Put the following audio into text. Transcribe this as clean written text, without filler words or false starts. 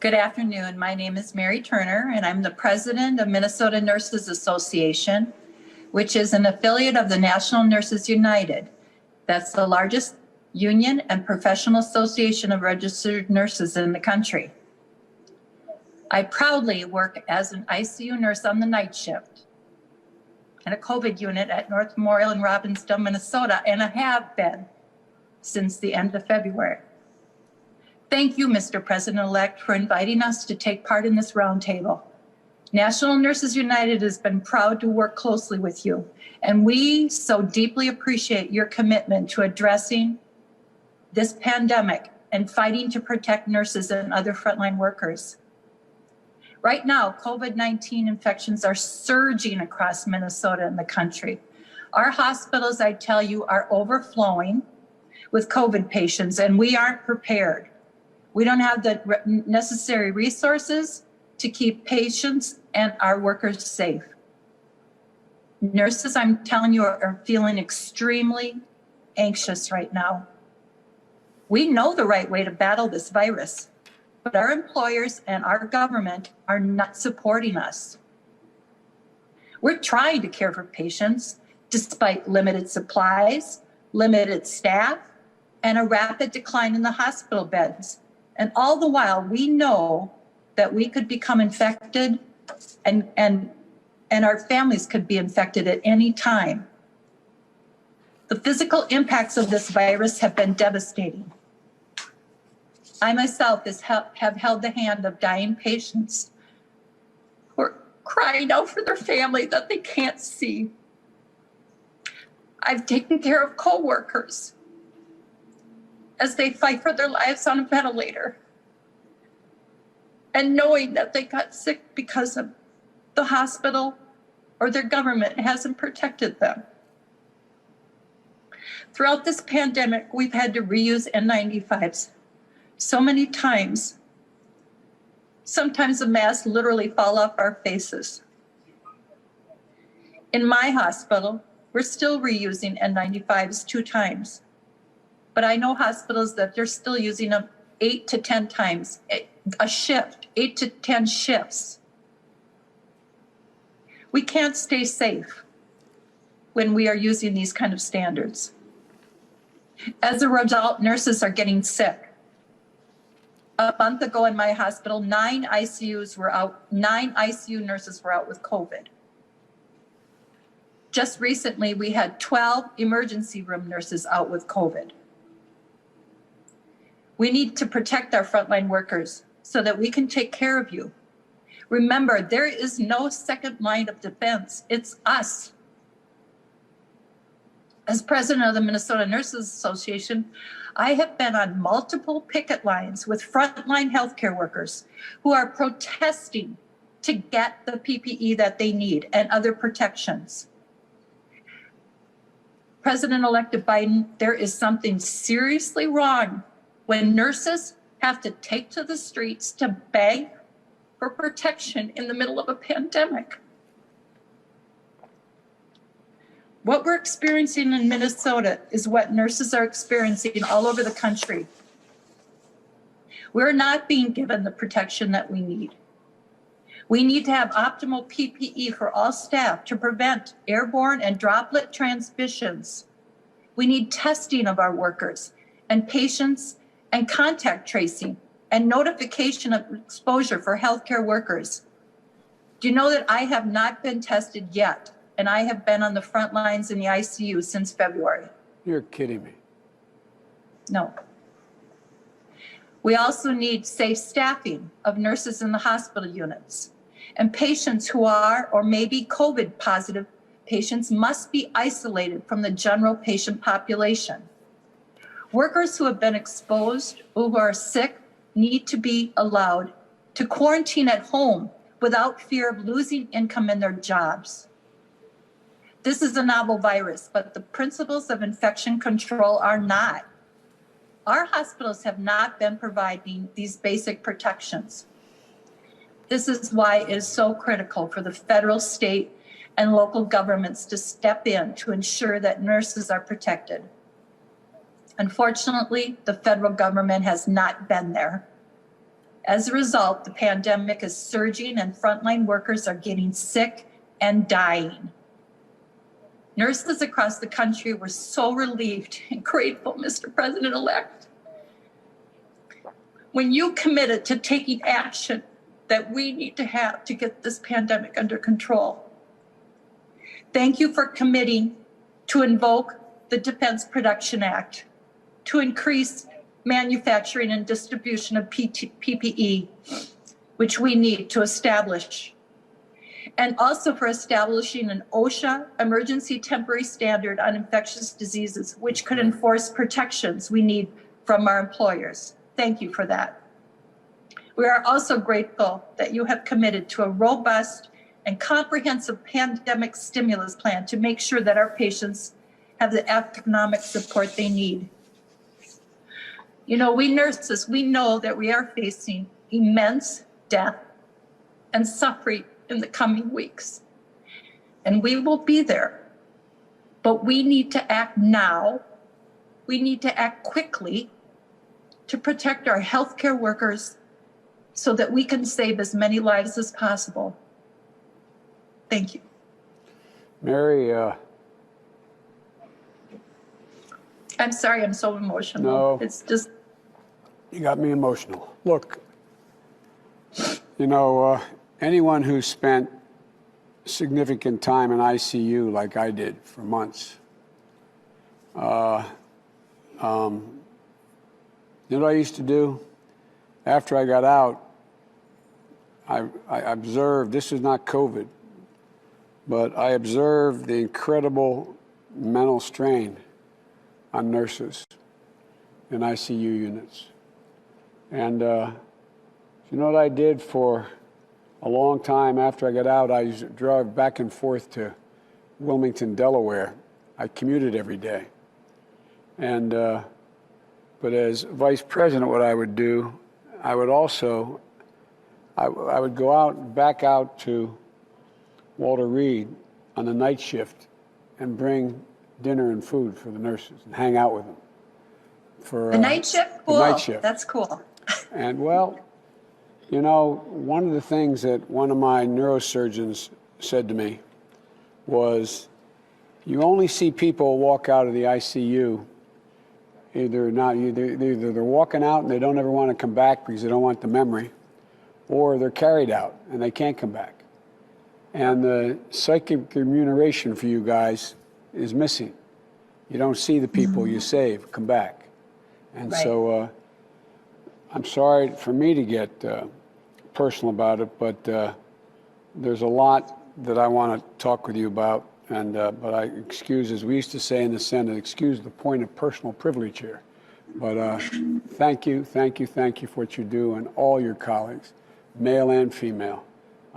Good afternoon. My name is Mary Turner, and I'm the president of Minnesota Nurses Association, which is an affiliate of the National Nurses United. That's the largest union and professional association of registered nurses in the country. I proudly work as an ICU nurse on the night shift in a COVID unit at North Memorial in Robbinsdale, Minnesota, and I have been since the end of February. Thank you, Mr. President-elect, for inviting us to take part in this roundtable. National Nurses United has been proud to work closely with you, and we so deeply appreciate your commitment to addressing this pandemic and fighting to protect nurses and other frontline workers. Right now, COVID-19 infections are surging across Minnesota and the country. Our hospitals, I tell you, are overflowing with COVID patients, and we aren't prepared. We don't have the necessary resources to keep patients and our workers safe. Nurses, I'm telling you, are feeling extremely anxious right now. We know the right way to battle this virus, but our employers and our government are not supporting us. We're trying to care for patients despite limited supplies, limited staff, and a rapid decline in the hospital beds. And all the while, we know that we could become infected and our families could be infected at any time. The physical impacts of this virus have been devastating. I myself have held the hand of dying patients who are crying out for their family that they can't see. I've taken care of coworkers as they fight for their lives on a ventilator, and knowing that they got sick because of the hospital or their government hasn't protected them. Throughout this pandemic, we've had to reuse N95s so many times. Sometimes the masks literally fall off our faces. In my hospital, we're still reusing N95s 2 times. But I know hospitals that they're still using them 8 to 10 times a shift, 8 to 10 shifts. We can't stay safe when we are using these kind of standards. As a result, nurses are getting sick. A month ago in my hospital, 9 ICU nurses were out with COVID. Just recently, we had 12 emergency room nurses out with COVID. We need to protect our frontline workers so that we can take care of you. Remember, there is no second line of defense. It's us. As president of the Minnesota Nurses Association, I have been on multiple picket lines with frontline healthcare workers who are protesting to get the PPE that they need and other protections. President-elect Biden, there is something seriously wrong when nurses have to take to the streets to beg for protection in the middle of a pandemic. What we're experiencing in Minnesota is what nurses are experiencing all over the country. We're not being given the protection that we need. We need to have optimal PPE for all staff to prevent airborne and droplet transmissions. We need testing of our workers and patients and contact tracing and notification of exposure for healthcare workers. Do you know that I have not been tested yet, and I have been on the front lines in the ICU since February? You're kidding me. No. We also need safe staffing of nurses in the hospital units. And patients who are or may be COVID positive patients must be isolated from the general patient population. Workers who have been exposed or who are sick need to be allowed to quarantine at home without fear of losing income in their jobs. This is a novel virus, but the principles of infection control are not. Our hospitals have not been providing these basic protections. This is why it is so critical for the federal, state, and local governments to step in to ensure that nurses are protected. Unfortunately, the federal government has not been there. As a result, the pandemic is surging and frontline workers are getting sick and dying. Nurses across the country were so relieved and grateful, Mr. President-elect, when you committed to taking action that we need to have to get this pandemic under control. Thank you for committing to invoke the Defense Production Act, to increase manufacturing and distribution of PPE, which we need to establish, and also for establishing an OSHA emergency temporary standard on infectious diseases, which could enforce protections we need from our employers. Thank you for that. We are also grateful that you have committed to a robust and comprehensive pandemic stimulus plan to make sure that our patients have the economic support they need. You know, we nurses, we know that we are facing immense death and suffering in the coming weeks, and we will be there. But we need to act now. We need to act quickly to protect our healthcare workers so that we can save as many lives as possible. Thank you. Mary, I'm sorry, I'm so emotional. No. It's just. you got me emotional. Look, you know, anyone who spent significant time in ICU like I did for months, you know what I used to do? After I got out, I observed, this is not COVID, but I observed the incredible mental strain on nurses in ICU units. And you know what I did for a long time after I got out? I used to drive back and forth to Wilmington, Delaware. I commuted every day. And, but as vice president, what I would do, I would also, I would go out, back out to Walter Reed on the night shift and bring dinner and food for the nurses and hang out with them. For The night shift? Cool. the night shift. That's cool. And well, you know, one of the things that one of my neurosurgeons said to me was, you only see people walk out of the ICU, either they're walking out and they don't ever want to come back because they don't want the memory, or they're carried out and they can't come back. And the psychic remuneration for you guys is missing. You don't see the people you save come back. And Right. so I'm sorry for me to get personal about it, but there's a lot that I want to talk with you about. And but I excuse, as we used to say in the Senate, excuse the point of personal privilege here. But thank you for what you do, and all your colleagues, male and female.